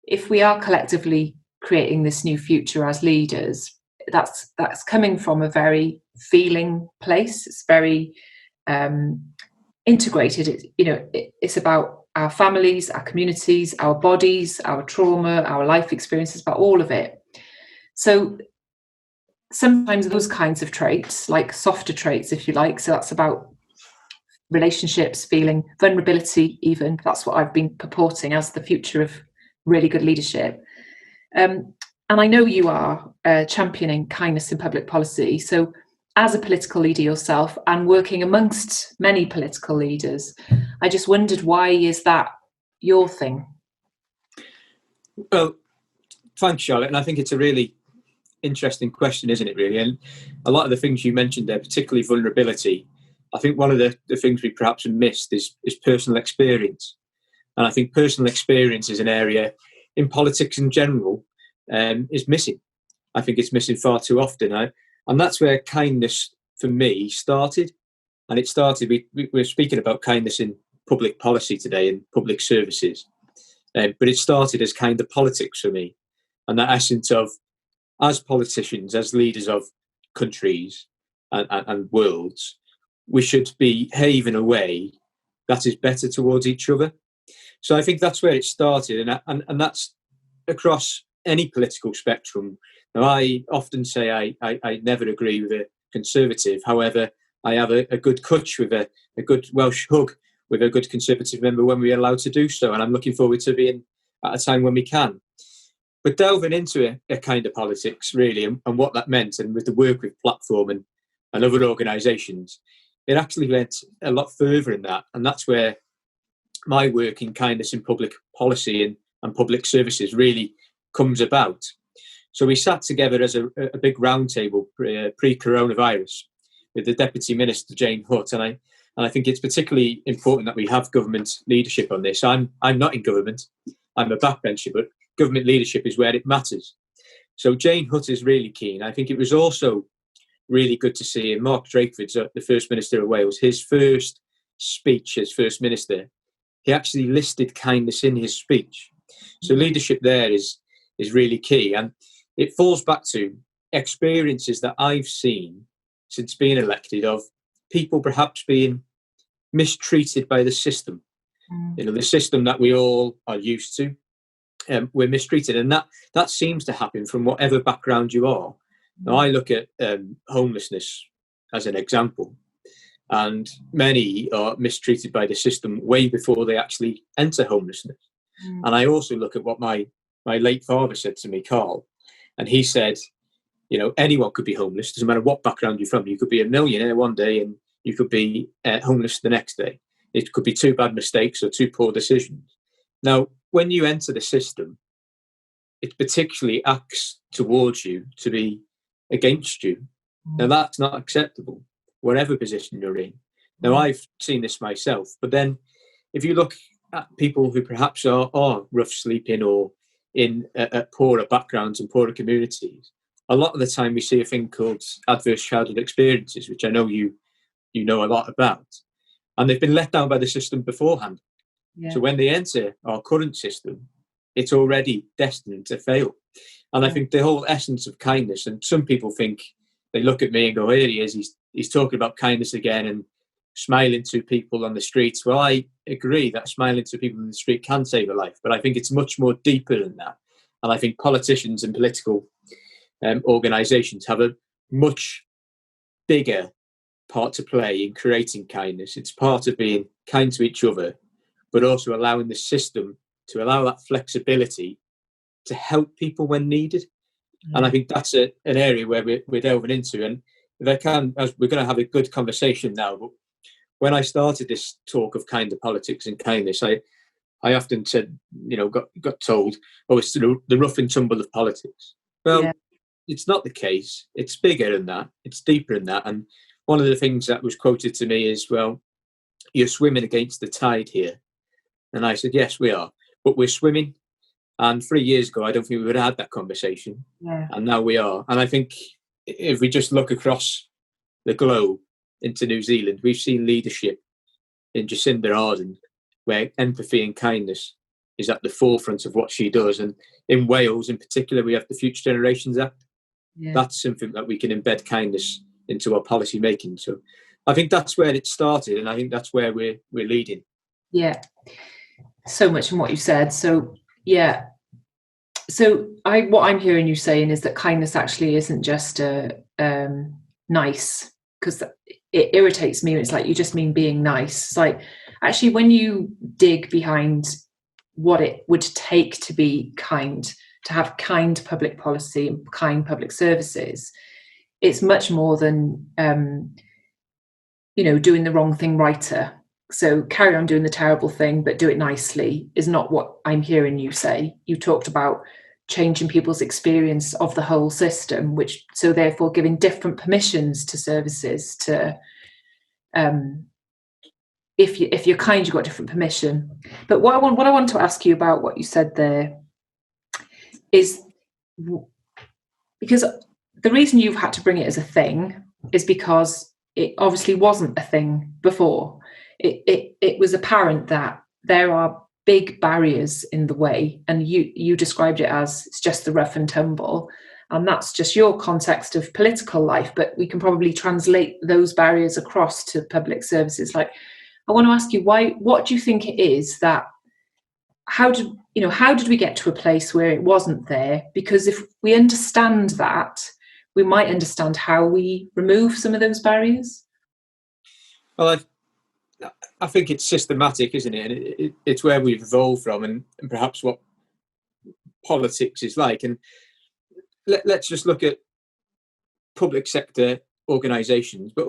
if we are collectively creating this new future as leaders, that's coming from a very feeling place. It's very integrated. It's about our families, our communities, our bodies, our trauma, our life experiences, about all of it. So sometimes those kinds of traits, like softer traits, if you like, so that's about relationships, feeling, vulnerability even, that's what I've been purporting as the future of really good leadership. And I know you are championing kindness in public policy. So as a political leader yourself and working amongst many political leaders, I just wondered, why is that your thing? Well, thanks, Charlotte. And I think it's a really interesting question, isn't it, really? And a lot of the things you mentioned there, particularly vulnerability, I think one of the things we perhaps have missed is personal experience. And I think personal experience is an area in politics in general is missing. I think it's missing far too often. And that's where kindness for me started. And it started, we're speaking about kindness in public policy today, in public services. But it started as kind of politics for me. And that essence of, as politicians, as leaders of countries and worlds, we should behave in a way that is better towards each other. So I think that's where it started. And that's across any political spectrum. Now, I often say I never agree with a Conservative. However, I have a good touch with a good Welsh hug with a good Conservative member when we're allowed to do so. And I'm looking forward to being at a time when we can. But delving into a kind of politics, really, and what that meant, and with the work with Platform and other organisations, it actually went a lot further in that. And that's where my work in kindness in public policy and public services really comes about. So we sat together as a big roundtable pre-coronavirus with the Deputy Minister, Jane Hutt, and I think it's particularly important that we have government leadership on this. I'm not in government, I'm a backbencher, but government leadership is where it matters. So Jane Hutt is really keen. I think it was also really good to see in Mark Drakeford's, the First Minister of Wales, his first speech as First Minister, he actually listed kindness in his speech. So leadership there is really key. And it falls back to experiences that I've seen since being elected of people perhaps being mistreated by the system. The system that we all are used to. We're mistreated, and that seems to happen from whatever background you are. Now, I look at homelessness as an example, and many are mistreated by the system way before they actually enter homelessness. And I also look at what my late father said to me, Carl, and he said, anyone could be homeless, doesn't matter what background you're from. You could be a millionaire one day and you could be homeless the next day. It could be two bad mistakes or two poor decisions. Now, when you enter the system, it particularly acts towards you to be against you. Now, that's not acceptable, whatever position you're in. Now, I've seen this myself, but then if you look at people who perhaps are rough sleeping or in poorer backgrounds and poorer communities, a lot of the time we see a thing called adverse childhood experiences, which I know you know a lot about, and they've been let down by the system beforehand. Yeah. So when they enter our current system, it's already destined to fail. And I think the whole essence of kindness, and some people think, they look at me and go, here he is, he's talking about kindness again and smiling to people on the streets. Well, I agree that smiling to people on the street can save a life, but I think it's much more deeper than that. And I think politicians and political organisations have a much bigger part to play in creating kindness. It's part of being kind to each other, but also allowing the system to allow that flexibility to help people when needed. And I think that's an area where we're delving into. And if I can, as we're going to have a good conversation now, but when I started this talk of kind of politics and kindness, I often said, got told, it's the rough and tumble of politics. Well, it's not the case. It's bigger than that. It's deeper than that. And one of the things that was quoted to me is, well, you're swimming against the tide here. And I said, yes, we are. But we're swimming. And 3 years ago, I don't think we would have had that conversation. Yeah. And now we are. And I think if we just look across the globe into New Zealand, we've seen leadership in Jacinda Ardern, where empathy and kindness is at the forefront of what she does. And in Wales, in particular, we have the Future Generations Act. Yeah. That's something that we can embed kindness into our policy making. So I think that's where it started, and I think that's where we're leading. Yeah, so much in what you said. So yeah, so what I'm hearing you saying is that kindness actually isn't just nice, because it irritates me. It's like you just mean being nice. It's like actually when you dig behind what it would take to be kind, to have kind public policy and kind public services, it's much more than doing the wrong thing righter. So carry on doing the terrible thing, but do it nicely is not what I'm hearing you say. You talked about changing people's experience of the whole system, which so therefore giving different permissions to services to if you're kind, you've got different permission. But what I want to ask you about what you said there is because the reason you've had to bring it as a thing is because it obviously wasn't a thing before. It was apparent that there are big barriers in the way, and you described it as it's just the rough and tumble, and that's just your context of political life, but we can probably translate those barriers across to public services. Like, I want to ask you, what do you think it is that, how did we get to a place where it wasn't there? Because if we understand that, we might understand how we remove some of those barriers. Well, I think it's systematic, isn't it? And it's where we've evolved from, and perhaps what politics is like. And let's just look at public sector organisations, but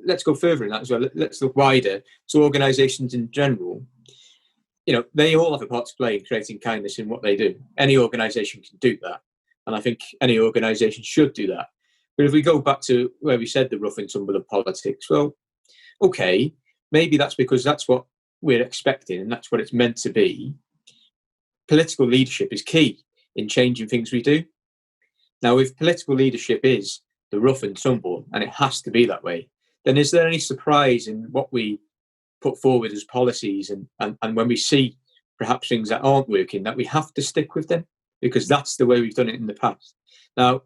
let's go further in that as well. Let's look wider. So organisations in general, they all have a part to play in creating kindness in what they do. Any organisation can do that, and I think any organisation should do that. But if we go back to where we said the rough and tumble of politics, well, okay, maybe that's because that's what we're expecting and that's what it's meant to be. Political leadership is key in changing things we do. Now, if political leadership is the rough and tumble, and it has to be that way, then is there any surprise in what we put forward as policies and when we see perhaps things that aren't working, that we have to stick with them? Because that's the way we've done it in the past. Now,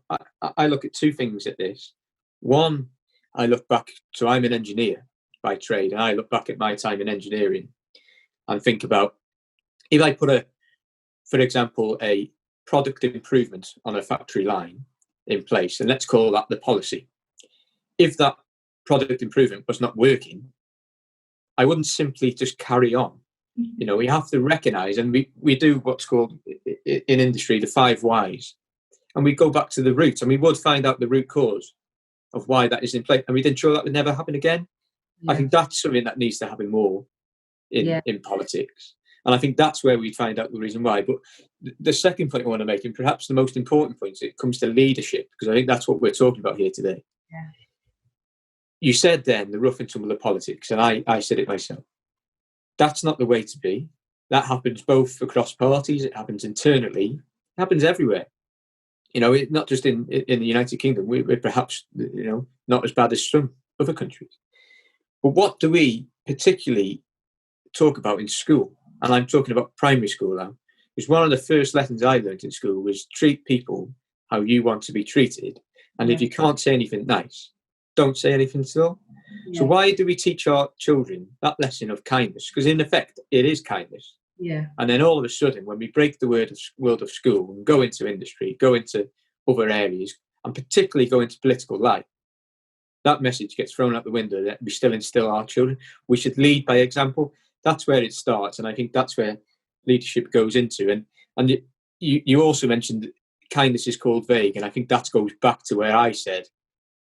I look at two things at this. One, I look back, so I'm an engineer by trade, and I look back at my time in engineering and think about, if I put for example, a product improvement on a factory line in place, and let's call that the policy. If that product improvement was not working, I wouldn't simply just carry on. We have to recognise, and we do what's called in industry the 5 whys, and we go back to the root, and we would find out the root cause of why that is in place, and we'd ensure that would never happen again. Yeah. I think that's something that needs to happen more in politics, and I think that's where we'd find out the reason why. But the second point I want to make, and perhaps the most important point, it comes to leadership, because I think that's what we're talking about here today. Yeah. You said then the rough and tumble of politics, and I said it myself. That's not the way to be. That happens both across parties, it happens internally, it happens everywhere. Not just in the United Kingdom. We're perhaps not as bad as some other countries. But what do we particularly talk about in school? And I'm talking about primary school now. Because one of the first lessons I learned in school was treat people how you want to be treated. And if you can't say anything nice, don't say anything at all. Yeah. So why do we teach our children that lesson of kindness? Because in effect, it is kindness. Yeah. And then all of a sudden, when we break the world of school and go into industry, go into other areas, and particularly go into political life, that message gets thrown out the window that we still instill our children. We should lead by example. That's where it starts, and I think that's where leadership goes into. And you also mentioned that kindness is called vague, and I think that goes back to where I said,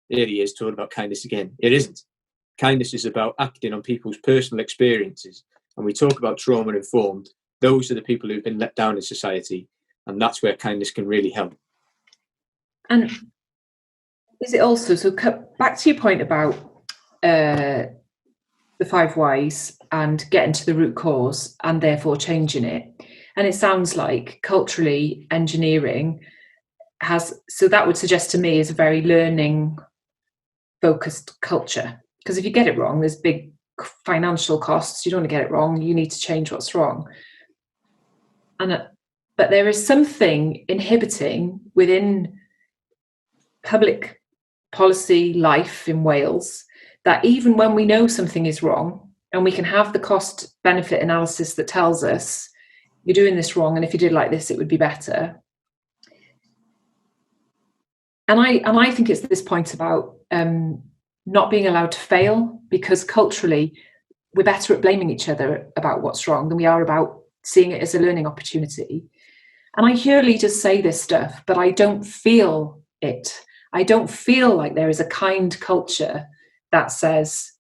here he is talking about kindness again. It isn't. Kindness is about acting on people's personal experiences. And we talk about trauma-informed. Those are the people who've been let down in society. And that's where kindness can really help. And is it also, so back to your point about the 5 whys and getting to the root cause and therefore changing it. And it sounds like culturally engineering so that would suggest to me is a very learning focused culture. Because if you get it wrong, there's big financial costs. You don't want to get it wrong. You need to change what's wrong. but there is something inhibiting within public policy life in Wales that even when we know something is wrong and we can have the cost benefit analysis that tells us you're doing this wrong, and if you did like this, it would be better. And I think it's this point about not being allowed to fail, because culturally we're better at blaming each other about what's wrong than we are about seeing it as a learning opportunity. And I hear leaders say this stuff, but I don't feel it. I don't feel like there is a kind culture that says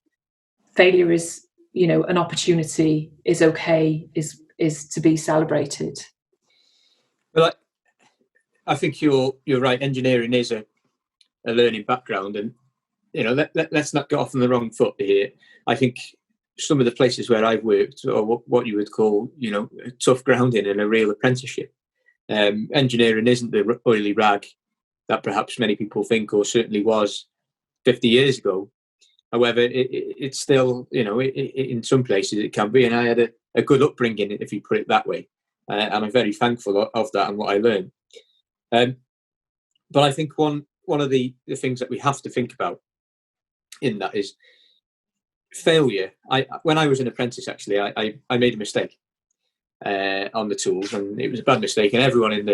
failure is, an opportunity, is okay, is to be celebrated. Well, I think you're right. Engineering is a learning background, and let's not get off on the wrong foot here. I think some of the places where I've worked, or what you would call, tough grounding and a real apprenticeship. Engineering isn't the oily rag that perhaps many people think, or certainly was 50 years ago. However, it's still, in some places it can be, and I had a good upbringing, if you put it that way, and I'm very thankful of that and what I learned. But I think one of the things that we have to think about in that is failure. When I was an apprentice, actually, I made a mistake on the tools, and it was a bad mistake, and everyone in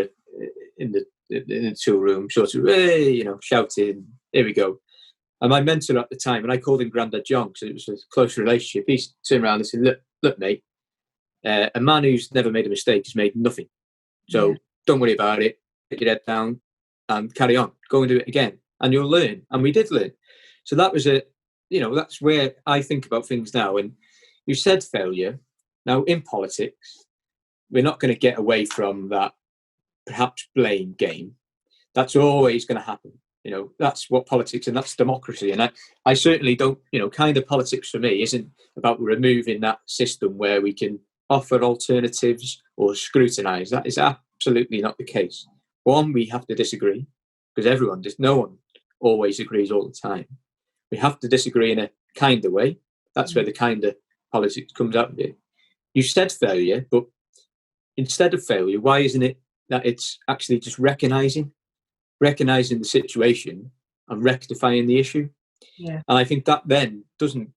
the tool room sort of, hey, shouting, here we go. And my mentor at the time, and I called him Grandad John because it was a close relationship, he turned around and said, look, mate, a man who's never made a mistake has made nothing. So don't worry about it, put your head down and carry on, go and do it again, and you'll learn. And we did learn. So that was that's where I think about things now. And you said failure. Now, in politics, we're not going to get away from that perhaps blame game. That's always going to happen. That's what politics, and that's democracy. And I certainly don't, kind of politics for me isn't about removing that system where we can offer alternatives or scrutinise. That is absolutely not the case. One, we have to disagree, because no one always agrees all the time. We have to disagree in a kinder way. That's where the kinder politics comes out of it. You said failure, but instead of failure, why isn't it that it's actually just recognising the situation and rectifying the issue? Yeah. And I think that then doesn't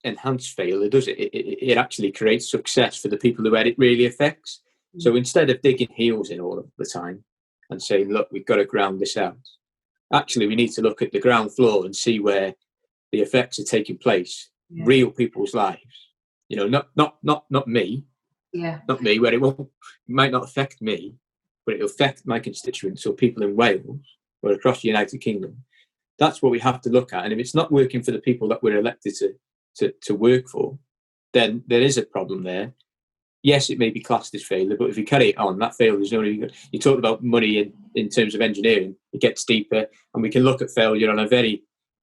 enhance failure, does it? It actually creates success for the people who it really affects. So instead of digging heels in all of the time and saying, look, we've got to ground this out, actually we need to look at the ground floor and see where the effects are taking place, real people's lives. Not me. Yeah. Not me, where it might not affect me, but it'll affect my constituents or people in Wales or across the United Kingdom. That's what we have to look at. And if it's not working for the people that we're elected to work for, then there is a problem there. Yes, it may be classed as failure, but if you carry it on, that failure is only good. You talked about money in terms of engineering. It gets deeper, and we can look at failure on a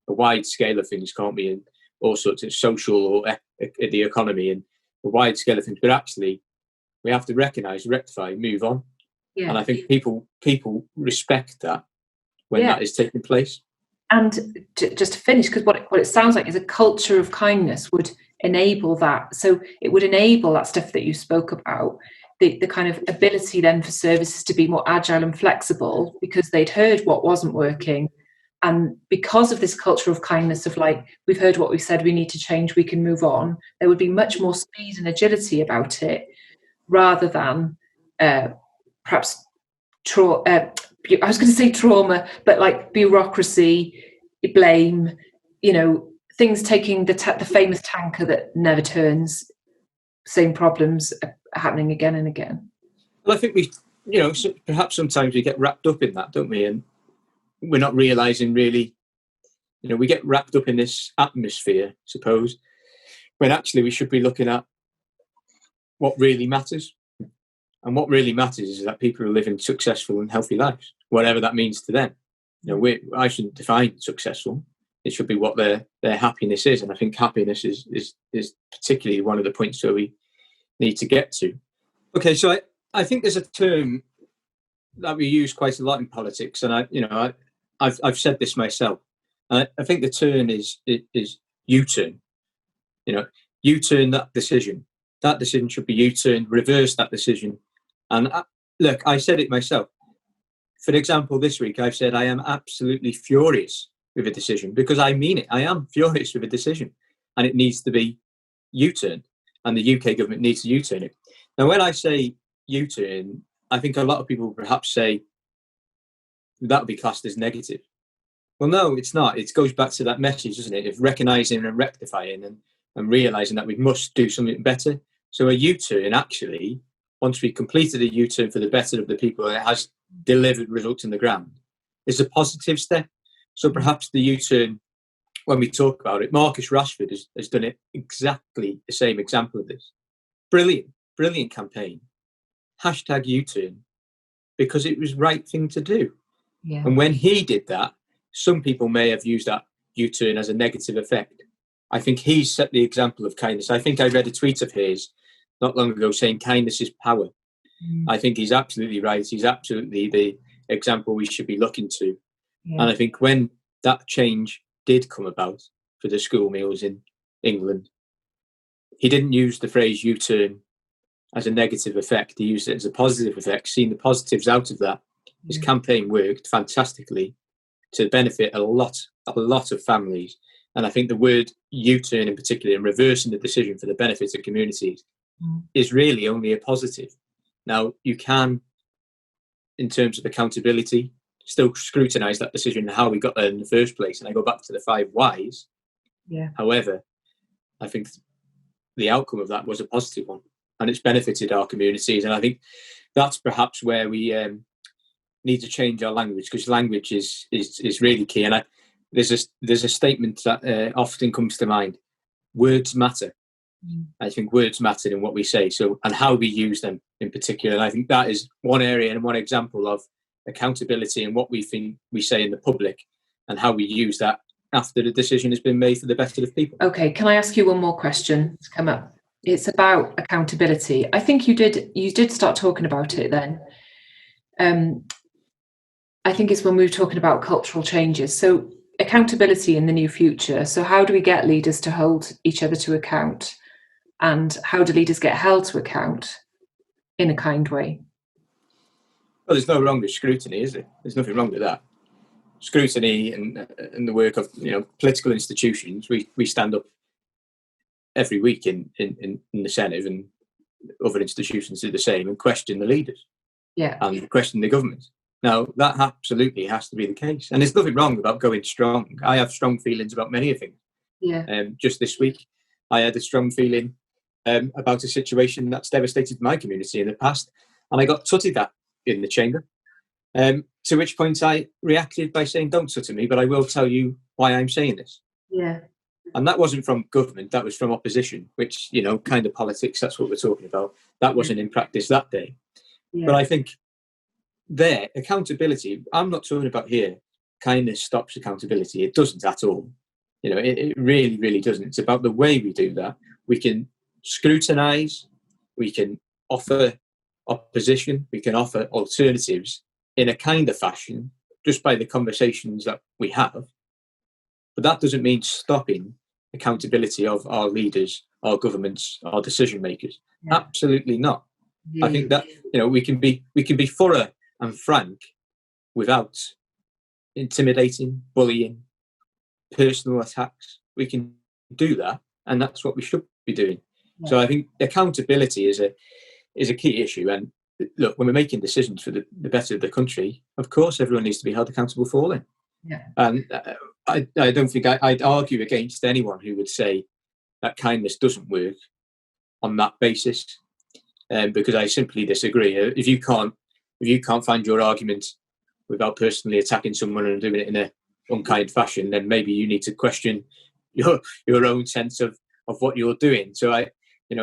wide scale of things, can't we? And all sorts of social or the economy and a wide scale of things. But actually, we have to recognise, rectify, move on. Yeah. And I think people respect that when that is taking place. And just to finish, because what it sounds like is a culture of kindness would enable that. So it would enable that stuff that you spoke about, the kind of ability then for services to be more agile and flexible, because they'd heard what wasn't working. And because of this culture of kindness of like, we've heard what we've said, we need to change, we can move on, there would be much more speed and agility about it, rather than perhaps I was going to say trauma, but like bureaucracy, blame, things taking the famous tanker that never turns, same problems happening again and again. Well, I think perhaps sometimes we get wrapped up in that, don't we? And we're not realising really, we get wrapped up in this atmosphere, suppose, when actually we should be looking at what really matters. And what really matters is that people are living successful and healthy lives, whatever that means to them. I shouldn't define successful. It should be what their happiness is. And I think happiness is particularly one of the points where we need to get to. Okay, so I think there's a term that we use quite a lot in politics, and I've said this myself. I think the term is U-turn. U-turn that decision. That decision should be U-turned, reverse that decision, And look, I said it myself. For example, this week I've said I am absolutely furious with a decision, because I mean it. I am furious with a decision, and it needs to be U-turned, and the UK government needs to U-turn it. Now, when I say U-turn, I think a lot of people perhaps say that would be classed as negative. Well, no, it's not. It goes back to that message, doesn't it, of recognising and rectifying and realising that we must do something better. So a U-turn, actually, once we completed a U-turn for the better of the people and it has delivered results on the ground, is a positive step. So perhaps the U-turn, when we talk about it, Marcus Rashford has done it exactly the same example of this. Brilliant campaign. Hashtag U-turn, because it was the right thing to do. Yeah. And when he did that, some people may have used that U-turn as a negative effect. I think he's set the example of kindness. I think I read a tweet of his not long ago saying kindness is power. I think he's absolutely right. He's absolutely the example we should be looking to. Yeah. And I think when that change did come about for the school meals in England, he didn't use the phrase U-turn as a negative effect. He used it as a positive effect, seeing the positives out of that. His campaign worked fantastically to benefit a lot of families. And I think the word U-turn in particular, and reversing the decision for the benefit of communities, is really only a positive. Now, you can, in terms of accountability, still scrutinise that decision and how we got there in the first place. And I go back to the 5 whys. Yeah. However, I think the outcome of that was a positive one, and it's benefited our communities. And I think that's perhaps where we need to change our language, because language is really key. And there's a statement that often comes to mind: words matter. I think words matter in what we say, and how we use them in particular. And I think that is one area and one example of accountability and what we think we say in the public, and how we use that after the decision has been made for the better of people. Okay, can I ask you one more question to come up? It's about accountability. I think you did start talking about it then. I think it's when we were talking about cultural changes. So accountability in the new future. So how do we get leaders to hold each other to account? And how do leaders get held to account in a kind way? Well, there's no wrong with scrutiny, is there? There's nothing wrong with that. Scrutiny and the work of political institutions. We stand up every week in the Senedd, and other institutions do the same, and question the leaders. Yeah. And question the government. Now, that absolutely has to be the case. And there's nothing wrong about going strong. I have strong feelings about many things. Yeah. Just this week, I had a strong feeling about a situation that's devastated my community in the past, and I got tutted at in the chamber. To which point I reacted by saying, "Don't tutter me, but I will tell you why I'm saying this." Yeah. And that wasn't from government, that was from opposition, which, kind of politics, that's what we're talking about. That wasn't in practice that day. Yeah. But I think accountability, I'm not talking about here, kindness stops accountability. It doesn't at all. It really, really doesn't. It's about the way we do that. We can scrutinise, we can offer opposition, we can offer alternatives in a kind of fashion, just by the conversations that we have. But that doesn't mean stopping accountability of our leaders, our governments, our decision makers. Yeah. Absolutely not. Yeah. I think that we can be thorough and frank without intimidating, bullying, personal attacks. We can do that, and that's what we should be doing. Yeah. So I think accountability is a key issue. And look, when we're making decisions for the better of the country, of course everyone needs to be held accountable for them. Yeah. And I don't think I'd argue against anyone who would say that kindness doesn't work on that basis, because I simply disagree. If you can't find your argument without personally attacking someone and doing it in an unkind fashion, then maybe you need to question your own sense of what you're doing. So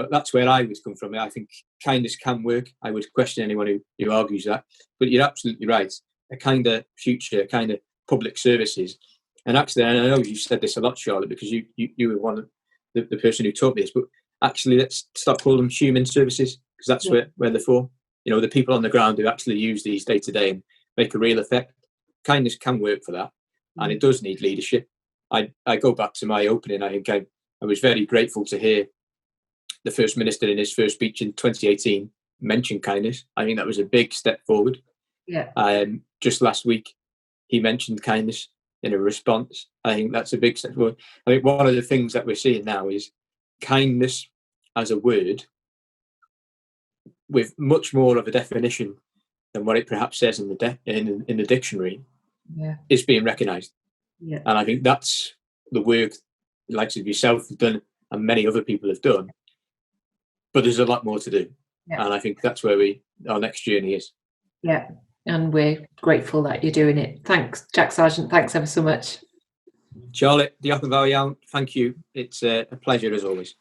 that's where I would come from. I think kindness can work. I would question anyone who argues that. But you're absolutely right. A kind of future, kind of public services. And actually, and I know you said this a lot, Charlotte, because you were one of the person who taught me this, but actually let's start calling them human services, because that's where they're for. The people on the ground who actually use these day to day and make a real effect. Kindness can work for that, and it does need leadership. I go back to my opening. I think I was very grateful to hear the First Minister in his first speech in 2018 mention kindness. I think that was a big step forward. Yeah. Just last week, he mentioned kindness in a response. I think that's a big step forward. I think one of the things that we're seeing now is kindness as a word with much more of a definition than what it perhaps says in the dictionary is being recognised. Yeah. And I think that's the work the likes of yourself have done and many other people have done. But there's a lot more to do. Yeah. And I think that's where our next journey is. Yeah. And we're grateful that you're doing it. Thanks, Jack Sargeant. Thanks ever so much. Charlotte, diolch yn fawr iawn. Thank you. It's a pleasure as always.